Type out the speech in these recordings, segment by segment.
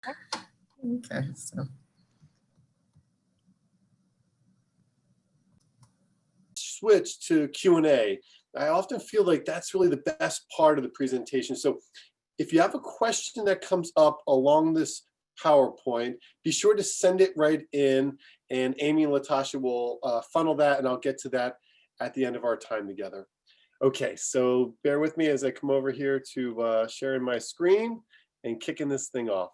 Okay, so switch to Q&A. I often feel like that's really the best part of the presentation. So if you have a question that comes up along this PowerPoint, be sure to send it right in, and Amy and Latasha will funnel that, and I'll get to that at the end of our time together. Okay, so bear with me as I come over here to sharing my screen and kicking this thing off.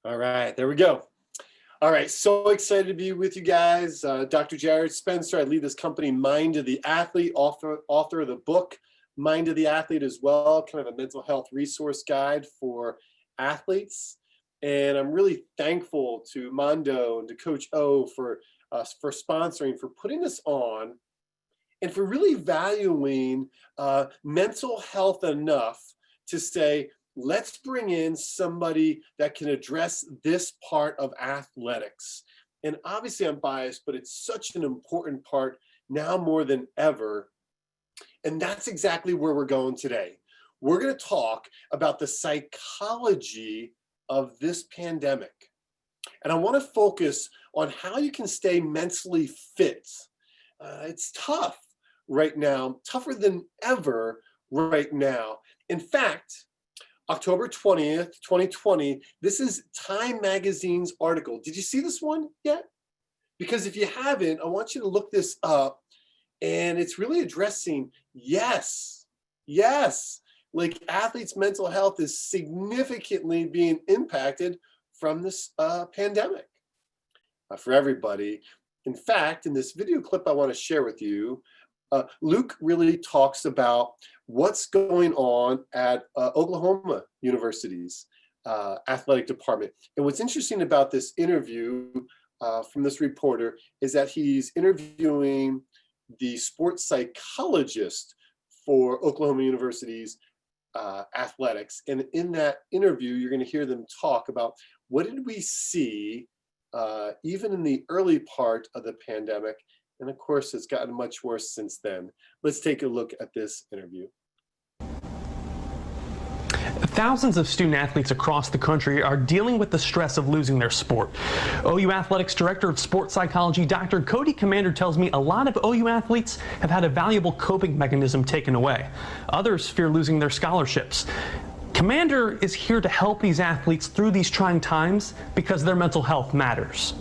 All right, there we go. All right, so excited to be with you guys. Dr. Jarrod Spencer, I lead this company, Mind of the Athlete, author of the book, Mind of the Athlete as well, kind of a mental health resource guide for athletes. And I'm really thankful to Mondo and to Coach O for sponsoring, for putting this on, and for really valuing mental health enough to say, let's bring in somebody that can address this part of athletics. And obviously I'm biased, but it's such an important part now more than ever. And that's exactly where we're going today. We're going to talk about the psychology of this pandemic. And I want to focus on how you can stay mentally fit. It's tough right now, tougher than ever right now. In fact, October 20th, 2020, this is Time Magazine's article. Did you see this one yet? Because if you haven't, I want you to look this up, and it's really addressing, yes, like athletes' mental health is significantly being impacted from this pandemic for everybody. In fact, in this video clip I want to share with you, Luke really talks about what's going on at Oklahoma University's athletic department. And what's interesting about this interview from this reporter is that he's interviewing the sports psychologist for Oklahoma University's athletics. And in that interview, you're going to hear them talk about what did we see even in the early part of the pandemic. And of course, it's gotten much worse since then. Let's take a look at this interview. Thousands of student athletes across the country are dealing with the stress of losing their sport. OU Athletics Director of Sports Psychology, Dr. Cody Commander, tells me a lot of OU athletes have had a valuable coping mechanism taken away. Others fear losing their scholarships. Commander is here to help these athletes through these trying times because their mental health matters.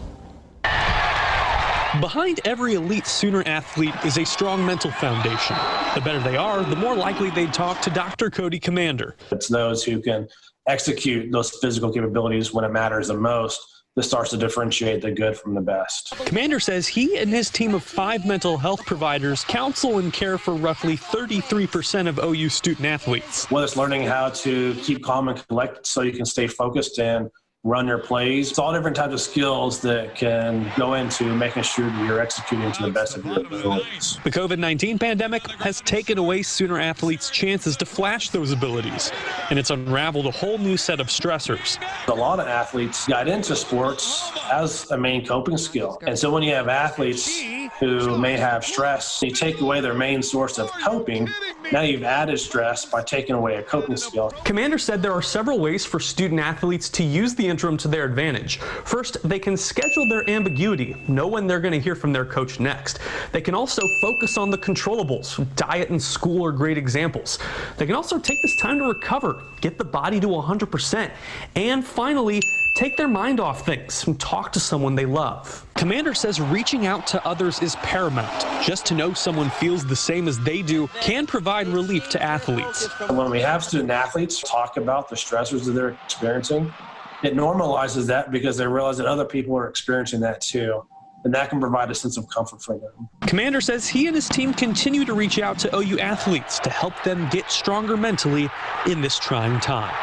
Behind every elite Sooner athlete is a strong mental foundation. The better they are, the more likely they'd talk to Dr. Cody Commander. It's those who can execute those physical capabilities when it matters the most that starts to differentiate the good from the best. Commander says he and his team of 5 mental health providers counsel and care for roughly 33% of OU student athletes. Whether it's learning how to keep calm and collect so you can stay focused and run your plays. It's all different types of skills that can go into making sure that you're executing to the best of your abilities. The COVID-19 pandemic has taken away Sooner athletes' chances to flash those abilities, and it's unraveled a whole new set of stressors. A lot of athletes got into sports as a main coping skill. And so when you have athletes who may have stress, you take away their main source of coping, now you've added stress by taking away a coping skill. Commander said there are several ways for student athletes to use the interim to their advantage. First, they can schedule their ambiguity, know when they're going to hear from their coach next. They can also focus on the controllables. Diet and school are great examples. They can also take this time to recover, get the body to 100%, and finally, take their mind off things and talk to someone they love. Commander says reaching out to others is paramount. Just to know someone feels the same as they do can provide relief to athletes. When we have student athletes talk about the stressors that they're experiencing, it normalizes that because they realize that other people are experiencing that too. And that can provide a sense of comfort for them. Commander says he and his team continue to reach out to OU athletes to help them get stronger mentally in this trying time.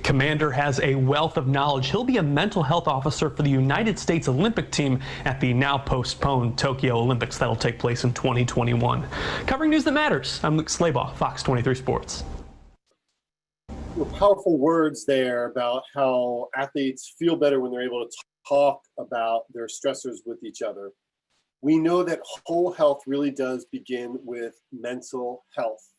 Commander has a wealth of knowledge. He'll be a mental health officer for the United States Olympic team at the now postponed Tokyo Olympics that'll take place in 2021. Covering news that matters, I'm Luke Slabaugh, Fox 23 Sports. Powerful words there about how athletes feel better when they're able to talk about their stressors with each other. We know that whole health really does begin with mental health.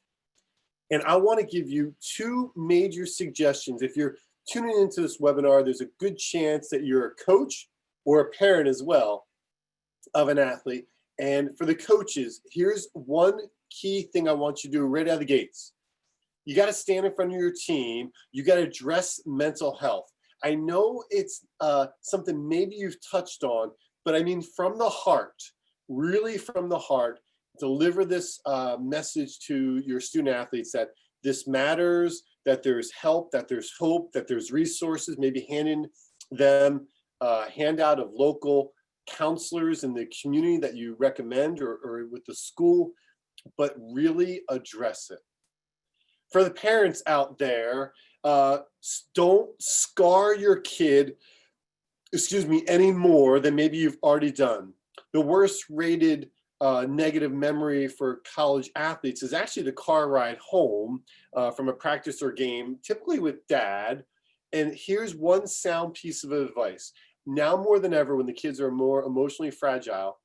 And I want to give you two major suggestions. If you're tuning into this webinar, there's a good chance that you're a coach or a parent as well of an athlete. And for the coaches, here's one key thing I want you to do right out of the gates. You got to stand in front of your team. You got to address mental health. I know it's something maybe you've touched on, but I mean from the heart, really from the heart, deliver this message to your student athletes that this matters, that there's help, that there's hope, that there's resources, maybe handing them a handout of local counselors in the community that you recommend or with the school, but really address it. For the parents out there, don't scar your kid, any more than maybe you've already done. The worst rated negative memory for college athletes is actually the car ride home from a practice or game, typically with dad. And here's one sound piece of advice. Now more than ever, when the kids are more emotionally fragile,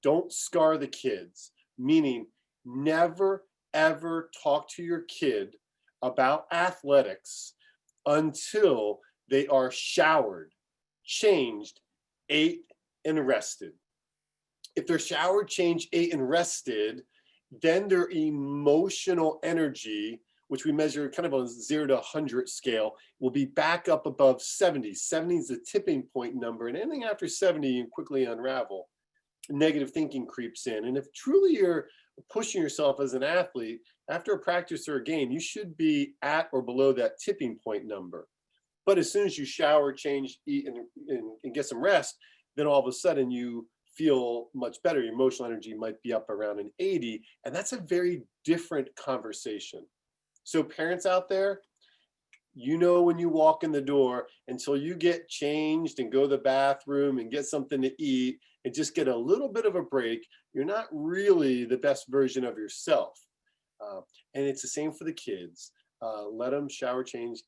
don't scar the kids, meaning never, ever talk to your kid about athletics until they are showered, changed, ate, and rested. If they're showered, changed, ate, and rested, then their emotional energy, which we measure kind of on a 0 to 100 scale, will be back up above 70. 70 is the tipping point number, and anything after 70, you quickly unravel. Negative thinking creeps in. And if truly you're pushing yourself as an athlete, after a practice or a game, you should be at or below that tipping point number. But as soon as you shower, change, eat, and get some rest, then all of a sudden you feel much better. Your emotional energy might be up around an 80, and that's a very different conversation. So parents out there, you know when you walk in the door, until you get changed and go to the bathroom and get something to eat and just get a little bit of a break, you're not really the best version of yourself. And it's the same for the kids. Let them shower, change,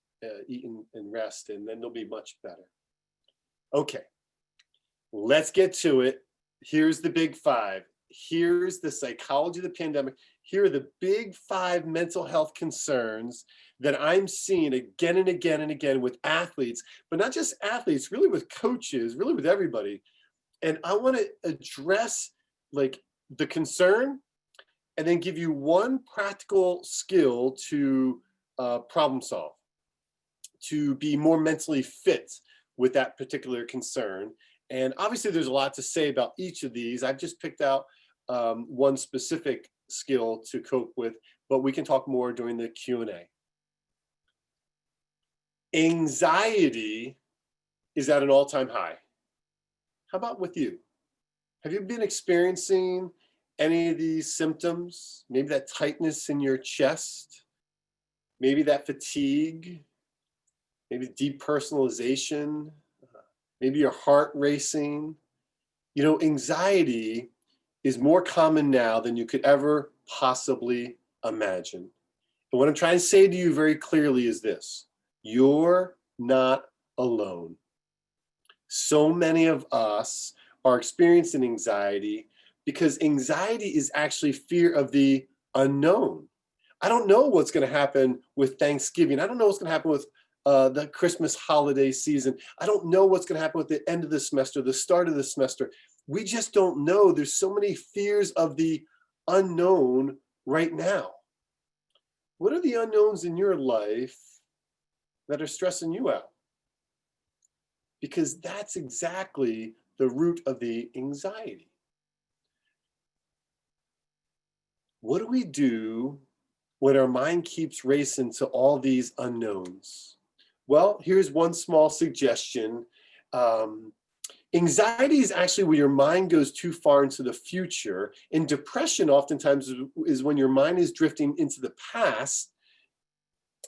eat, and rest, and then they'll be much better. Okay, let's get to it. Here's the big five. Here's the psychology of the pandemic. Here are the big five mental health concerns that I'm seeing again and again and again with athletes, but not just athletes, really with coaches, really with everybody. And I want to address like the concern and then give you one practical skill to problem solve, to be more mentally fit with that particular concern. And obviously there's a lot to say about each of these. I've just picked out one specific skill to cope with, but we can talk more during the Q&A. Anxiety is at an all-time high. How about with you? Have you been experiencing any of these symptoms? Maybe that tightness in your chest, maybe that fatigue, maybe depersonalization, maybe your heart racing. You know, anxiety is more common now than you could ever possibly imagine. And what I'm trying to say to you very clearly is this: you're not alone. So many of us are experiencing anxiety because anxiety is actually fear of the unknown. I don't know what's going to happen with Thanksgiving. I don't know what's going to happen with the Christmas holiday season. I don't know what's going to happen with the end of the semester, the start of the semester. We just don't know. There's so many fears of the unknown right now. What are the unknowns in your life that are stressing you out? Because that's exactly the root of the anxiety. What do we do when our mind keeps racing to all these unknowns? Well, here's one small suggestion. Anxiety is actually when your mind goes too far into the future, and depression oftentimes is when your mind is drifting into the past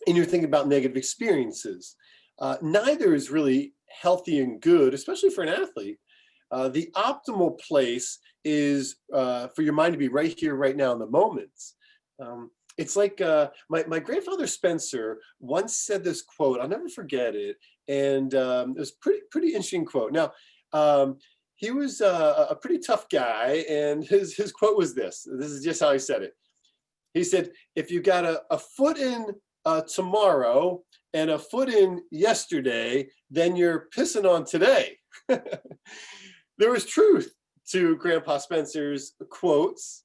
and you're thinking about negative experiences. Neither is really healthy and good, especially for an athlete. The optimal place is for your mind to be right here, right now in the moment. It's like my grandfather Spencer once said this quote. I'll never forget it, and it was pretty interesting quote. Now, he was a pretty tough guy, and his quote was this. This is just how he said it. He said, if you got a foot in tomorrow and a foot in yesterday, then you're pissing on today. There was truth to Grandpa Spencer's quotes.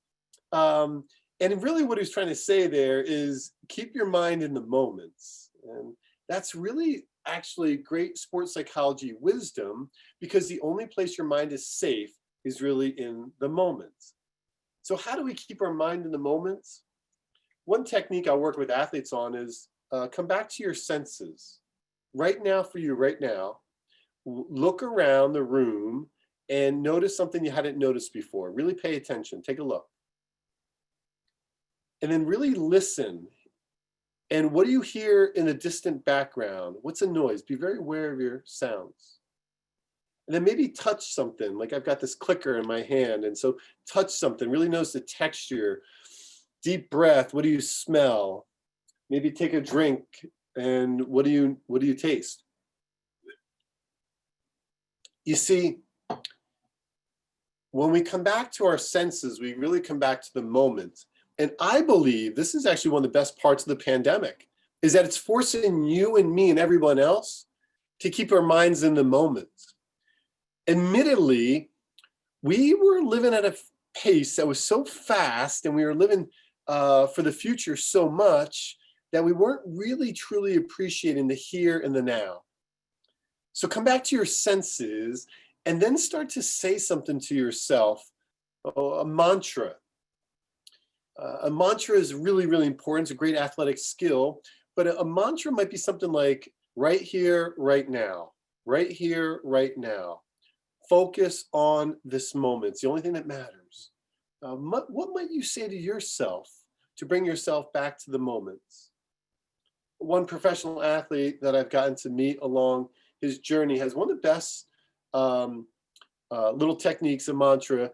And really what he was trying to say there is keep your mind in the moments. And that's really actually great sports psychology wisdom, because the only place your mind is safe is really in the moments. So how do we keep our mind in the moments? One technique I work with athletes on is come back to your senses. Right now for you, right now, look around the room and notice something you hadn't noticed before. Really pay attention, take a look. And then really listen. And what do you hear in the distant background? What's a noise? Be very aware of your sounds. And then maybe touch something, like I've got this clicker in my hand. And so touch something, really notice the texture. Deep breath, what do you smell? Maybe take a drink, and what do you taste? You see, when we come back to our senses, we really come back to the moment. And I believe this is actually one of the best parts of the pandemic, is that it's forcing you and me and everyone else to keep our minds in the moment. Admittedly, we were living at a pace that was so fast, and we were living for the future so much that we weren't really truly appreciating the here and the now. So come back to your senses and then start to say something to yourself, a mantra. A mantra is really, really important. It's a great athletic skill, but a mantra might be something like right here, right now, right here, right now. Focus on this moment. It's the only thing that matters. What might you say to yourself to bring yourself back to the moments? One professional athlete that I've gotten to meet along his journey has one of the best little techniques, a mantra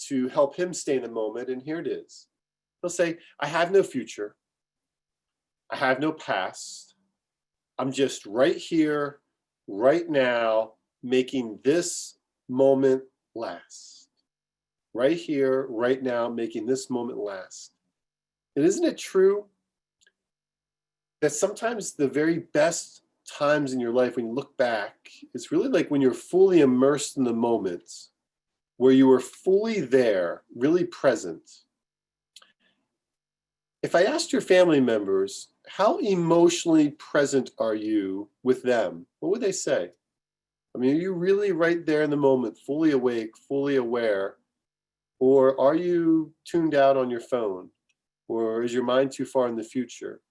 to help him stay in the moment. And here it is. He'll say, I have no future. I have no past. I'm just right here, right now, making this moment last. Right here, right now, making this moment last. And isn't it true that sometimes the very best times in your life, when you look back, it's really like when you're fully immersed in the moment, where you were fully there, really present. If I asked your family members, how emotionally present are you with them? What would they say? I mean, are you really right there in the moment, fully awake, fully aware? Or are you tuned out on your phone? Or is your mind too far in the future?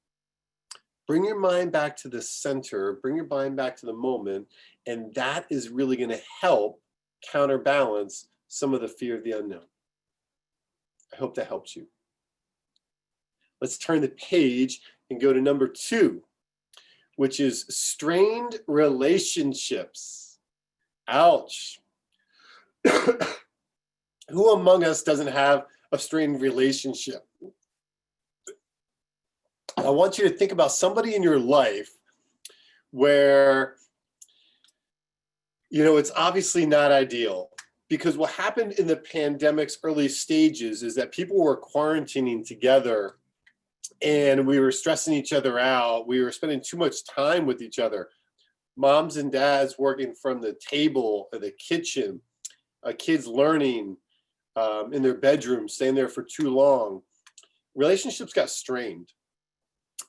Bring your mind back to the center, bring your mind back to the moment, and that is really going to help counterbalance some of the fear of the unknown. I hope that helps you. Let's turn the page and go to number 2, which is strained relationships. Ouch. Who among us doesn't have a strained relationship? I want you to think about somebody in your life where, it's obviously not ideal, because what happened in the pandemic's early stages is that people were quarantining together and we were stressing each other out. We were spending too much time with each other. Moms and dads working from the table or the kitchen, kids learning in their bedroom, staying there for too long. Relationships got strained.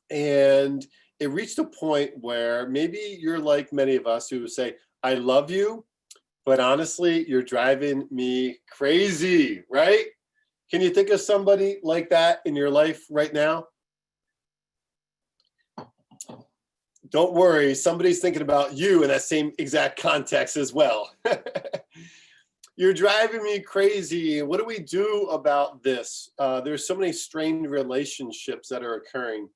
And it reached a point where maybe you're like many of us who say, I love you, but honestly, you're driving me crazy, right? Can you think of somebody like that in your life right now? Don't worry, somebody's thinking about you in that same exact context as well. You're driving me crazy. What do we do about this? There's so many strained relationships that are occurring.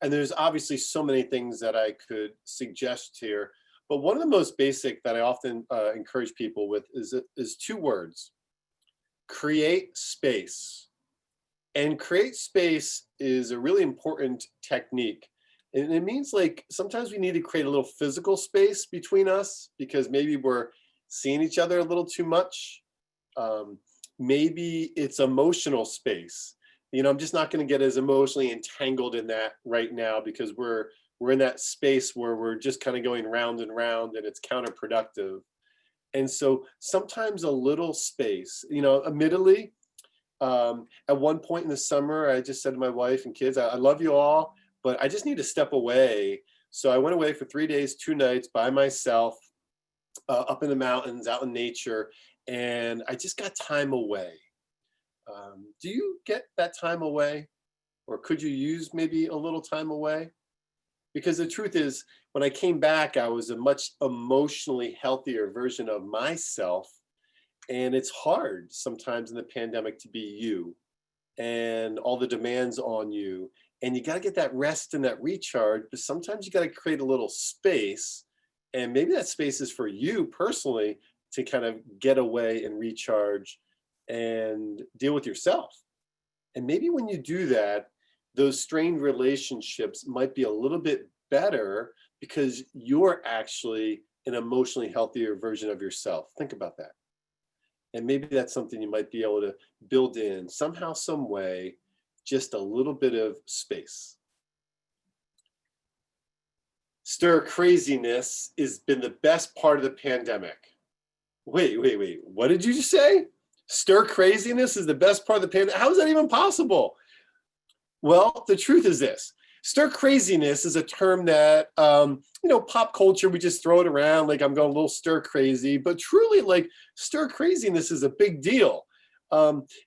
And there's obviously so many things that I could suggest here. But one of the most basic that I often encourage people with is 2 words: create space. And create space is a really important technique. And it means like sometimes we need to create a little physical space between us, because maybe we're seeing each other a little too much. Maybe it's emotional space. I'm just not going to get as emotionally entangled in that right now, because we're in that space where we're just kind of going round and round, and it's counterproductive. And so sometimes a little space, admittedly, at one point in the summer, I just said to my wife and kids, I love you all, but I just need to step away. So I went away for 3 days, 2 nights by myself, up in the mountains, out in nature, and I just got time away. Do you get that time away? Or could you use maybe a little time away? Because the truth is, when I came back, I was a much emotionally healthier version of myself. And it's hard sometimes in the pandemic to be you, and all the demands on you. And you got to get that rest and that recharge, but sometimes you got to create a little space. And maybe that space is for you personally to kind of get away and recharge and deal with yourself. And maybe when you do that, those strained relationships might be a little bit better because you're actually an emotionally healthier version of yourself. Think about that. And maybe that's something you might be able to build in somehow, some way, just a little bit of space. Stir craziness has been the best part of the pandemic. Wait. What did you just say? Stir craziness is the best part of the pandemic? How is that even possible? Well, the truth is this. Stir craziness is a term that, pop culture, we just throw it around like I'm going a little stir crazy, but truly, like, stir craziness is a big deal.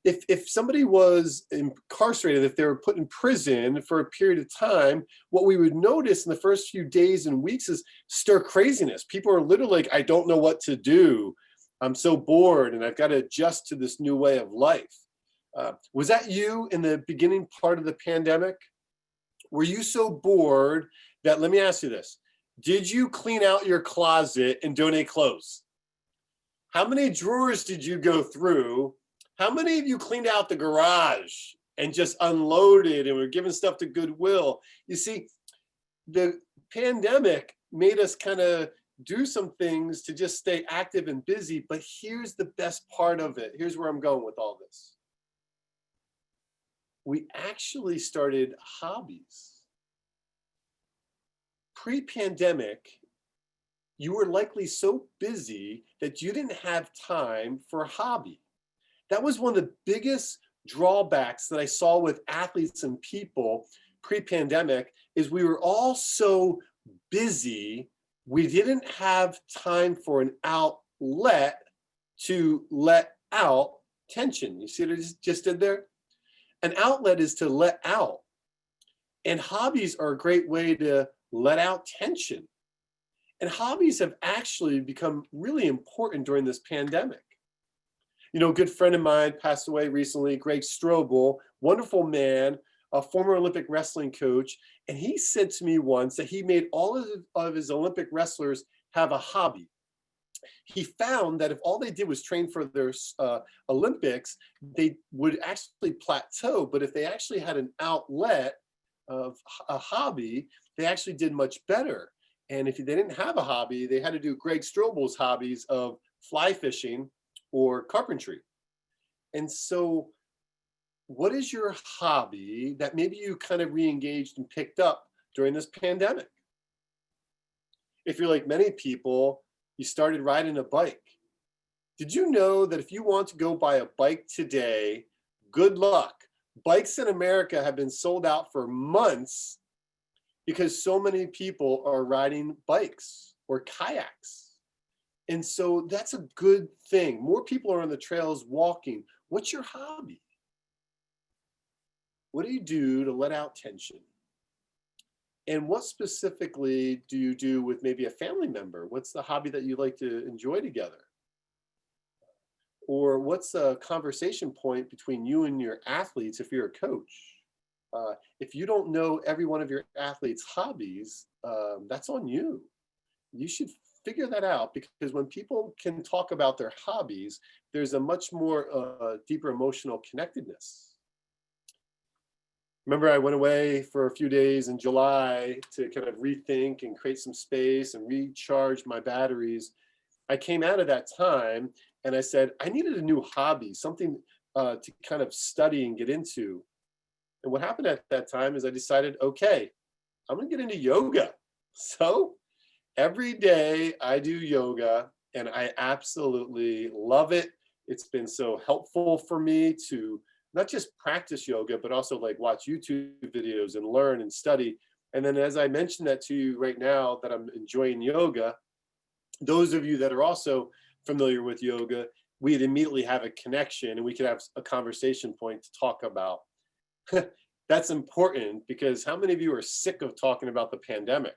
If somebody was incarcerated, if they were put in prison for a period of time, what we would notice in the first few days and weeks is stir craziness. People are literally like, I don't know what to do. I'm so bored and I've got to adjust to this new way of life. Was that you in the beginning part of the pandemic? Were you so bored that, let me ask you this, did you clean out your closet and donate clothes? How many drawers did you go through? How many of you cleaned out the garage and just unloaded and were giving stuff to Goodwill? You see, the pandemic made us kind of do some things to just stay active and busy, but here's the best part of it. Here's where I'm going with all this. We actually started hobbies. Pre-pandemic, you were likely so busy that you didn't have time for a hobby. That was one of the biggest drawbacks that I saw with athletes and people pre-pandemic, is we were all so busy, we didn't have time for an outlet to let out tension. You see what I just did there? An outlet is to let out. And hobbies are a great way to let out tension. And hobbies have actually become really important during this pandemic. A good friend of mine passed away recently, Greg Strobel, wonderful man, a former Olympic wrestling coach. And he said to me once that he made all of his Olympic wrestlers have a hobby. He found that if all they did was train for their Olympics, they would actually plateau. But if they actually had an outlet of a hobby, they actually did much better. And if they didn't have a hobby, they had to do Greg Strobel's hobbies of fly fishing or carpentry. And so what is your hobby that maybe you kind of re-engaged and picked up during this pandemic? If you're like many people, you started riding a bike. Did you know that if you want to go buy a bike today, good luck. Bikes in America have been sold out for months because so many people are riding bikes or kayaks. And so that's a good thing. More people are on the trails walking. What's your hobby? What do you do to let out tension? And what specifically do you do with maybe a family member? What's the hobby that you like to enjoy together? Or what's a conversation point between you and your athletes if you're a coach? If you don't know every one of your athletes' hobbies, that's on you. You should figure that out, because when people can talk about their hobbies, there's a much more deeper emotional connectedness. Remember, I went away for a few days in July to kind of rethink and create some space and recharge my batteries. I came out of that time and I said, I needed a new hobby, something to kind of study and get into. And what happened at that time is I decided, okay, I'm gonna get into yoga. So every day I do yoga and I absolutely love it. It's been so helpful for me to not just practice yoga, but also like watch YouTube videos and learn and study. And then as I mentioned that to you right now that I'm enjoying yoga, those of you that are also familiar with yoga, we'd immediately have a connection and we could have a conversation point to talk about. That's important because how many of you are sick of talking about the pandemic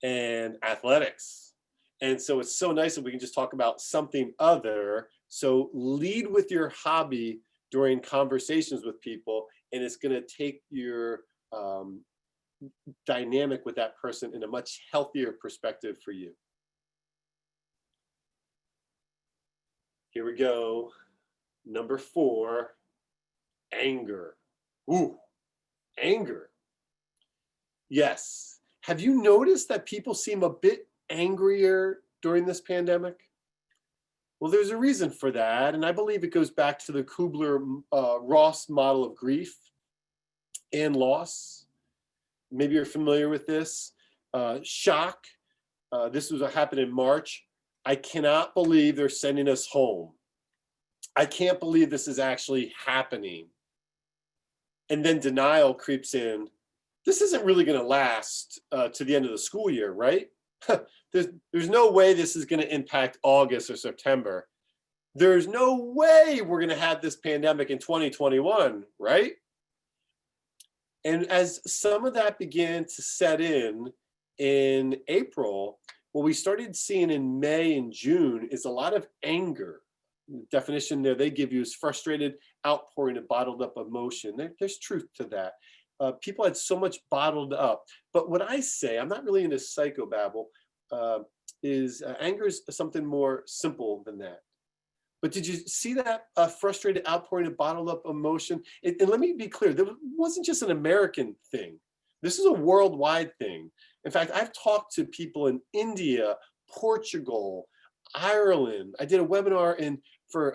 and athletics? And so it's so nice that we can just talk about something other. So lead with your hobby during conversations with people, and it's going to take your dynamic with that person in a much healthier perspective for you. Here we go. Number 4, anger. Ooh, anger. Yes. Have you noticed that people seem a bit angrier during this pandemic? Well, there's a reason for that, and I believe it goes back to the Kubler-Ross model of grief and loss. Maybe you're familiar with this. Shock. This was what happened in March. I cannot believe they're sending us home. I can't believe this is actually happening. And then denial creeps in. This isn't really going to last to the end of the school year, right? There's no way this is going to impact August or September. There's no way we're going to have this pandemic in 2021, right? And as some of that began to set in April, what we started seeing in May and June is a lot of anger. The definition there they give you is frustrated outpouring of bottled up emotion. There's truth to that. People had so much bottled up. But what I say, I'm not really into psychobabble, is anger is something more simple than that. But did you see that frustrated outpouring of bottled up emotion? And let me be clear, that wasn't just an American thing. This is a worldwide thing. In fact, I've talked to people in India, Portugal, Ireland. I did a webinar for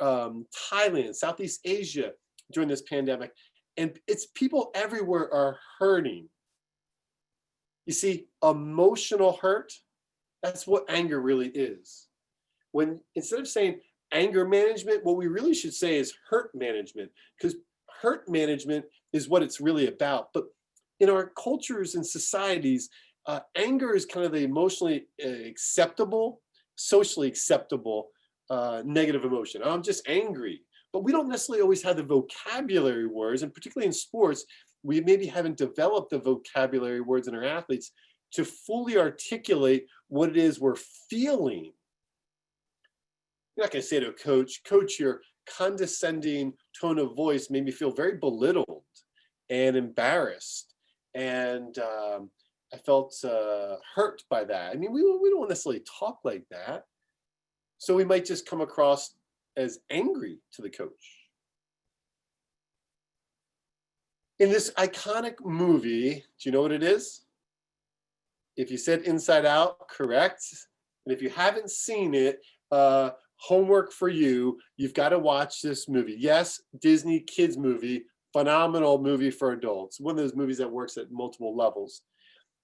Thailand, Southeast Asia during this pandemic. And it's people everywhere are hurting. You see, emotional hurt, that's what anger really is. When instead of saying anger management, what we really should say is hurt management, because hurt management is what it's really about. But in our cultures and societies, anger is kind of the emotionally acceptable, socially acceptable negative emotion. I'm just angry. But we don't necessarily always have the vocabulary words, and particularly in sports, we maybe haven't developed the vocabulary words in our athletes to fully articulate what it is we're feeling. You're not going to say to a coach, your condescending tone of voice made me feel very belittled and embarrassed. And I felt hurt by that. I mean, we don't necessarily talk like that. So we might just come across as angry to the coach. In this iconic movie, do you know what it is? If you said Inside Out, correct. And if you haven't seen it, homework for you, you've got to watch this movie. Yes, Disney kids movie, phenomenal movie for adults. One of those movies that works at multiple levels.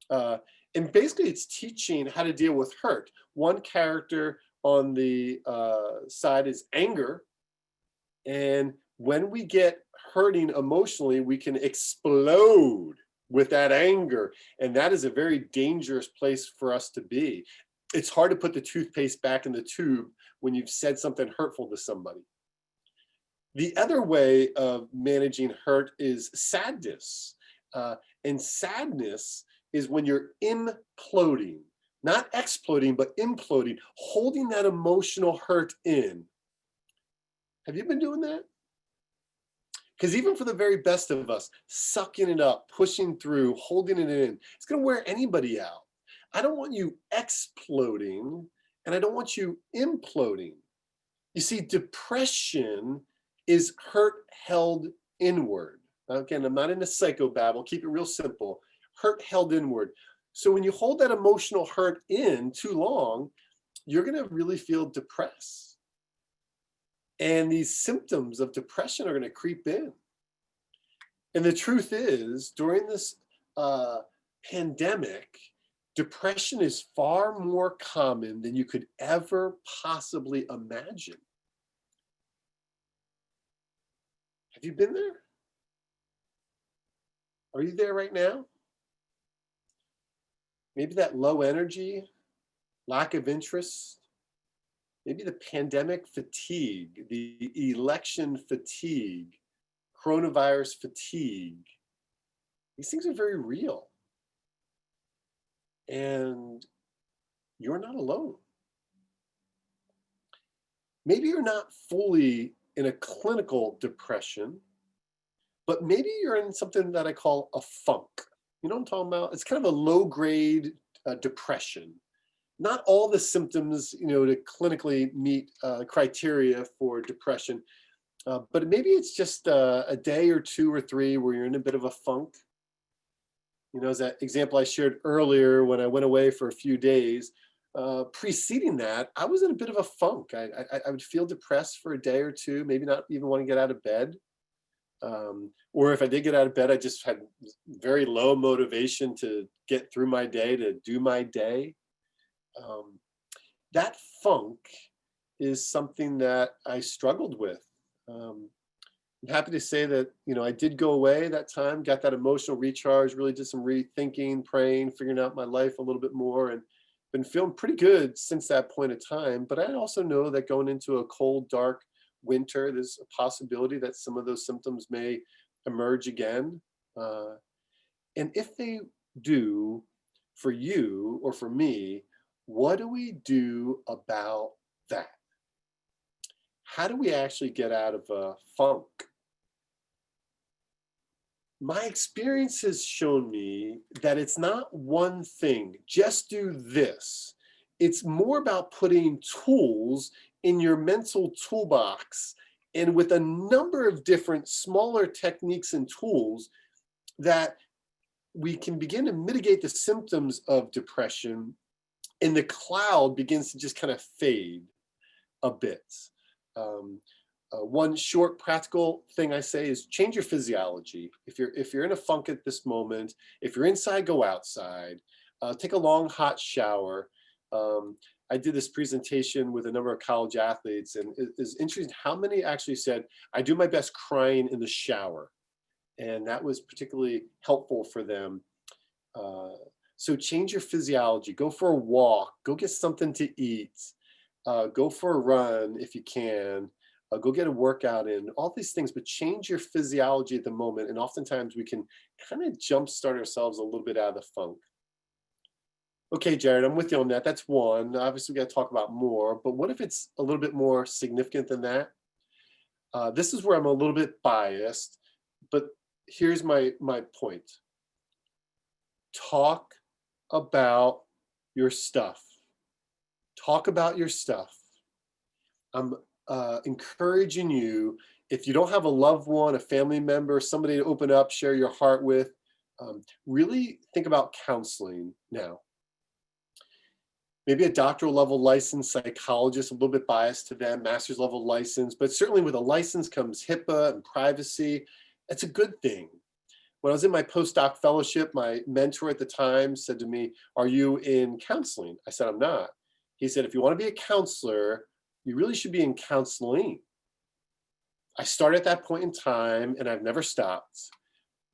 And basically it's teaching how to deal with hurt. One character on the side is anger. And when we get hurting emotionally, we can explode with that anger. And that is a very dangerous place for us to be. It's hard to put the toothpaste back in the tube when you've said something hurtful to somebody. The other way of managing hurt is sadness. And sadness is when you're imploding, not exploding, but imploding, holding that emotional hurt in. Have you been doing that? Because even for the very best of us, sucking it up, pushing through, holding it in, it's going to wear anybody out. I don't want you exploding, and I don't want you imploding. You see, depression is hurt held inward. Again, I'm not into psychobabble. Keep it real simple. Hurt held inward. So when you hold that emotional hurt in too long, you're going to really feel depressed. And these symptoms of depression are going to creep in. And the truth is, during this pandemic, depression is far more common than you could ever possibly imagine. Have you been there? Are you there right now? Maybe that low energy, lack of interest, maybe the pandemic fatigue, the election fatigue, coronavirus fatigue. These things are very real. And you're not alone. Maybe you're not fully in a clinical depression, but maybe you're in something that I call a funk. You know what I'm talking about? It's kind of a low-grade depression. Not all the symptoms, to clinically meet criteria for depression, but maybe it's just a day or two or three where you're in a bit of a funk. As that example I shared earlier when I went away for a few days, preceding that, I was in a bit of a funk. I would feel depressed for a day or two, maybe not even want to get out of bed. Or if I did get out of bed, I just had very low motivation to get through my day, to do my day. That funk is something that I struggled with. I'm happy to say that, I did go away that time, got that emotional recharge, really did some rethinking, praying, figuring out my life a little bit more, and been feeling pretty good since that point of time. But I also know that going into a cold, dark winter, there's a possibility that some of those symptoms may emerge again. And if they do, for you or for me, what do we do about that? How do we actually get out of a funk? My experience has shown me that it's not one thing, just do this. It's more about putting tools in your mental toolbox, and with a number of different smaller techniques and tools that we can begin to mitigate the symptoms of depression, and the cloud begins to just kind of fade a bit. One short practical thing I say is change your physiology. If you're in a funk at this moment, if you're inside, go outside. Take a long hot shower. I did this presentation with a number of college athletes, and it's interesting how many actually said, I do my best crying in the shower. And that was particularly helpful for them. So change your physiology. Go for a walk. Go get something to eat. Go for a run if you can. Go get a workout in, all these things, but change your physiology at the moment. And oftentimes we can kind of jumpstart ourselves a little bit out of the funk. Okay, Jarrod, I'm with you on that. That's one. Obviously, we got to talk about more, but what if it's a little bit more significant than that? This is where I'm a little bit biased, but here's my point. Talk about your stuff. Talk about your stuff. I'm encouraging you, if you don't have a loved one, a family member, somebody to open up, share your heart with, really think about counseling now. Maybe a doctoral level licensed psychologist, a little bit biased to them, master's level license, but certainly with a license comes HIPAA and privacy. That's a good thing. When I was in my postdoc fellowship, my mentor at the time said to me, are you in counseling? I said, I'm not. He said, if you want to be a counselor, you really should be in counseling. I started at that point in time, and I've never stopped.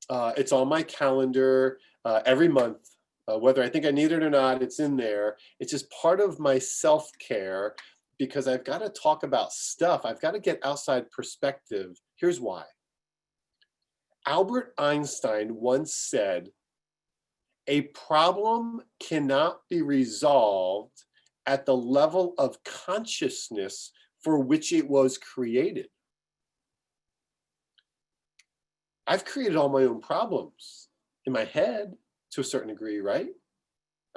It's on my calendar every month. Whether I think I need it or not, it's in there. It's just part of my self-care because I've got to talk about stuff. I've got to get outside perspective. Here's why. Albert Einstein once said, a problem cannot be resolved at the level of consciousness for which it was created. I've created all my own problems in my head to a certain degree, right?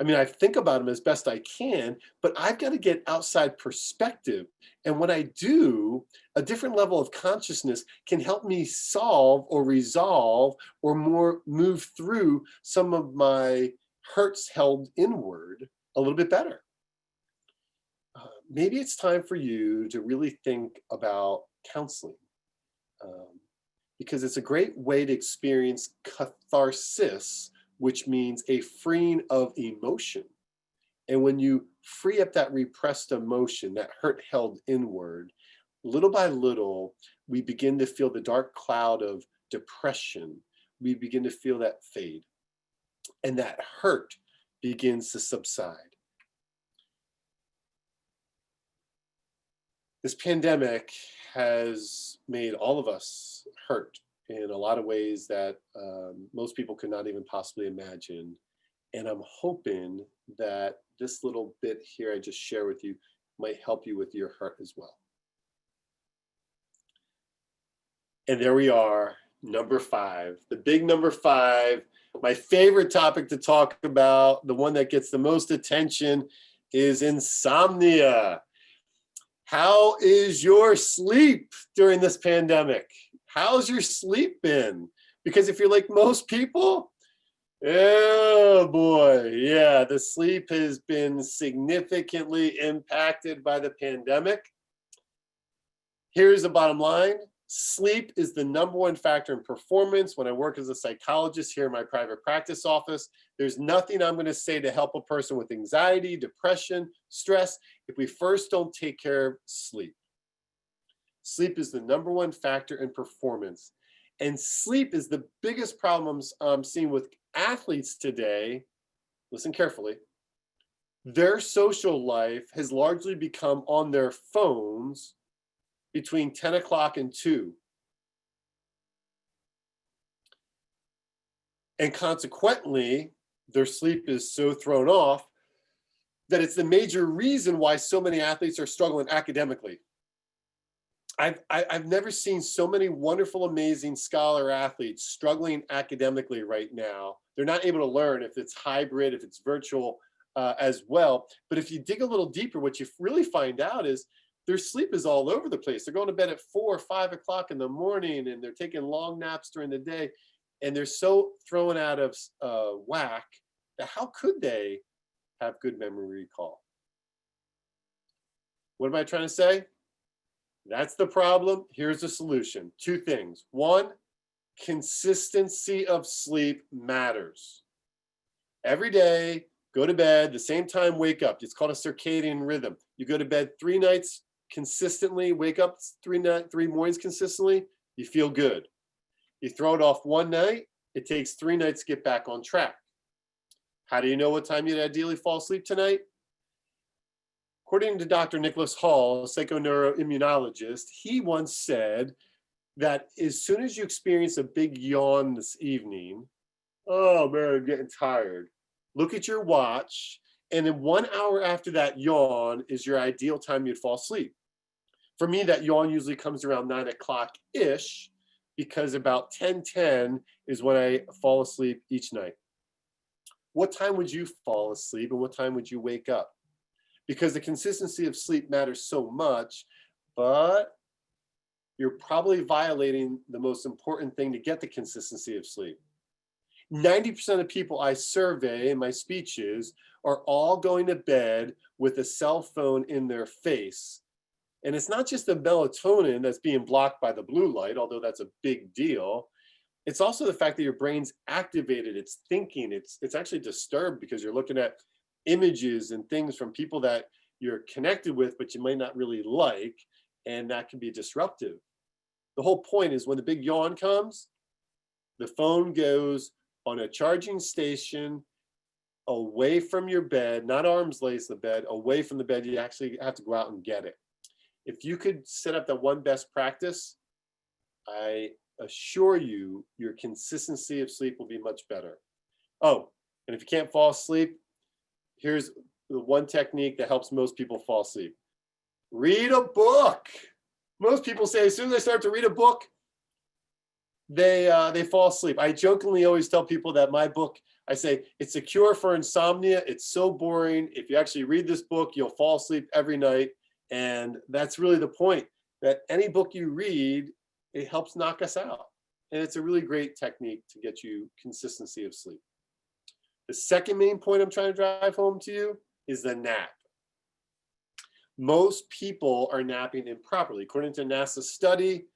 I mean, I think about them as best I can, but I've got to get outside perspective. And when I do, a different level of consciousness can help me solve or resolve or more move through some of my hurts held inward a little bit better. maybe it's time for you to really think about counseling, because it's a great way to experience catharsis, which means a freeing of emotion. And when you free up that repressed emotion, that hurt held inward, little by little, we begin to feel the dark cloud of depression. We begin to feel that fade, and that hurt begins to subside. This pandemic has made all of us hurt in a lot of ways that most people could not even possibly imagine. And I'm hoping that this little bit here I just share with you might help you with your hurt as well. And there we are, number 5, the big number 5, my favorite topic to talk about, the one that gets the most attention, is insomnia. How is your sleep during this pandemic? How's your sleep been? Because if you're like most people, oh boy, yeah, the sleep has been significantly impacted by the pandemic. Here's the bottom line. Sleep is the number 1 factor in performance. When I work as a psychologist here in my private practice office, there's nothing I'm going to say to help a person with anxiety, depression, stress, if we first don't take care of sleep. Sleep is the number 1 factor in performance. And sleep is the biggest problem I'm seeing with athletes today. Listen carefully. Their social life has largely become on their phones between 10 o'clock and 2. And consequently, their sleep is so thrown off that it's the major reason why so many athletes are struggling academically. I've never seen so many wonderful, amazing scholar athletes struggling academically right now. They're not able to learn if it's hybrid, if it's virtual as well. But if you dig a little deeper, what you really find out is their sleep is all over the place. They're going to bed at 4 or 5 o'clock in the morning, and they're taking long naps during the day, and they're so thrown out of whack that how could they have good memory recall? What am I trying to say? That's the problem. Here's the solution. 2 things. 1, consistency of sleep matters. Every day, go to bed, the same time, wake up. It's called a circadian rhythm. You go to bed 3 nights consistently, wake up 3 mornings consistently, you feel good. You throw it off 1 night, it takes 3 nights to get back on track. How do you know what time you'd ideally fall asleep tonight? According to Dr. Nicholas Hall, a psychoneuroimmunologist, he once said that as soon as you experience a big yawn this evening, oh man, I'm getting tired, look at your watch, and in 1 hour after that yawn is your ideal time you'd fall asleep. For me, that yawn usually comes around 9 o'clock-ish, because about 10:10 is when I fall asleep each night. What time would you fall asleep, and what time would you wake up? Because the consistency of sleep matters so much, but you're probably violating the most important thing to get the consistency of sleep. 90% of people I survey in my speeches are all going to bed with a cell phone in their face. And it's not just the melatonin that's being blocked by the blue light, although that's a big deal. It's also the fact that your brain's activated, it's thinking, it's actually disturbed because you're looking at images and things from people that you're connected with, but you might not really like, and that can be disruptive. The whole point is when the big yawn comes, the phone goes on a charging station away from your bed, not arm's length of the bed, away from the bed. You actually have to go out and get it. If you could set up that one best practice, I assure you, your consistency of sleep will be much better. Oh, and if you can't fall asleep, here's the one technique that helps most people fall asleep. Read a book. Most people say as soon as they start to read a book, they fall asleep. I jokingly always tell people that my book, I say, it's a cure for insomnia. It's so boring. If you actually read this book, you'll fall asleep every night. And that's really the point, that any book you read, it helps knock us out. And it's a really great technique to get you consistency of sleep. The second main point I'm trying to drive home to you is the nap. Most people are napping improperly. According to a NASA study,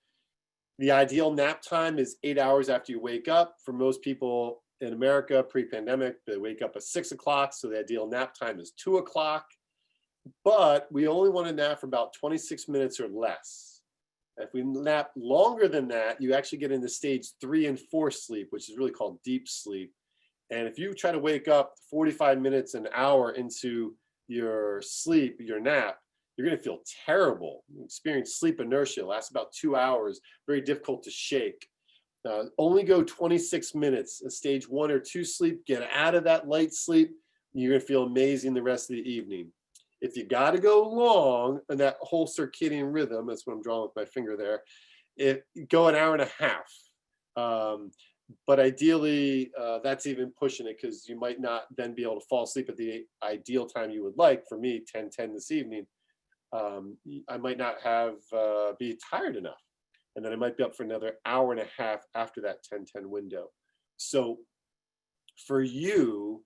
the ideal nap time is 8 hours after you wake up. For most people in America, pre-pandemic, they wake up at 6 o'clock, so the ideal nap time is 2 o'clock. But we only want to nap for about 26 minutes or less. If we nap longer than that, you actually get into stage 3 and 4 sleep, which is really called deep sleep. And if you try to wake up 45 minutes, an hour into your sleep, your nap, you're going to feel terrible. You experience sleep inertia, lasts about 2 hours, very difficult to shake. Only go 26 minutes, a stage 1 or 2 sleep, get out of that light sleep, you're going to feel amazing the rest of the evening. If you got to go long, and that whole circadian rhythm, that's what I'm drawing with my finger there, go an hour and a half. But ideally, that's even pushing it, because you might not then be able to fall asleep at the ideal time you would like. For me, 10:10 this evening, I might not be tired enough. And then I might be up for another hour and a half after that 10:10 window. So for you,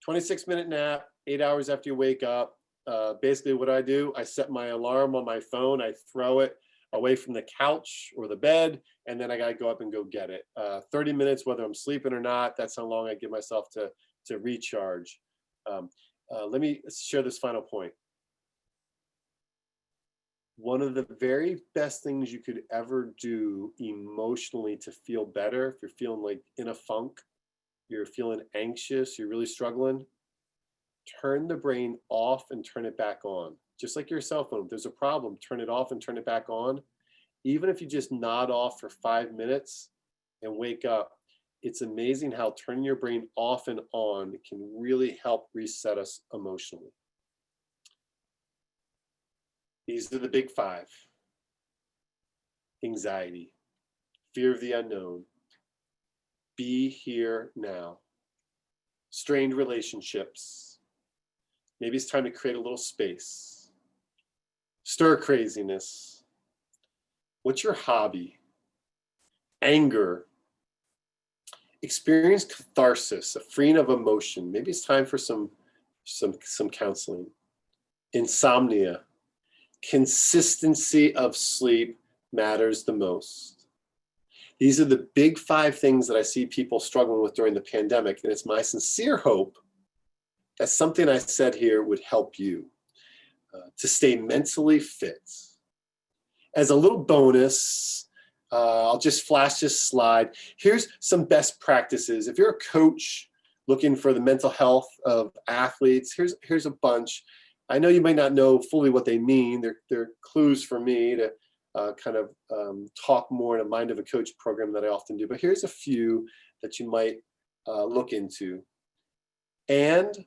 26-minute nap, 8 hours after you wake up. Basically what I do, I set my alarm on my phone, I throw it away from the couch or the bed, and then I gotta go up and go get it. 30 minutes, whether I'm sleeping or not, that's how long I give myself to recharge. Let me share this final point. One of the very best things you could ever do emotionally to feel better, if you're feeling like in a funk, you're feeling anxious, you're really struggling, turn the brain off and turn it back on. Just like your cell phone, if there's a problem, turn it off and turn it back on. Even if you just nod off for 5 minutes and wake up, it's amazing how turning your brain off and on can really help reset us emotionally. These are the big 5. Anxiety, fear of the unknown, be here now, strained relationships. Maybe it's time to create a little space. Stir craziness. What's your hobby? Anger. Experience catharsis, a freeing of emotion. Maybe it's time for some counseling. Insomnia. Consistency of sleep matters the most. These are the big 5 things that I see people struggling with during the pandemic, and it's my sincere hope that something I said here would help you to stay mentally fit. As a little bonus, I'll just flash this slide. Here's some best practices. If you're a coach looking for the mental health of athletes, here's a bunch. I know you might not know fully what they mean. They're clues for me to kind of talk more in a Mind of a Coach program that I often do. But here's a few that you might look into. And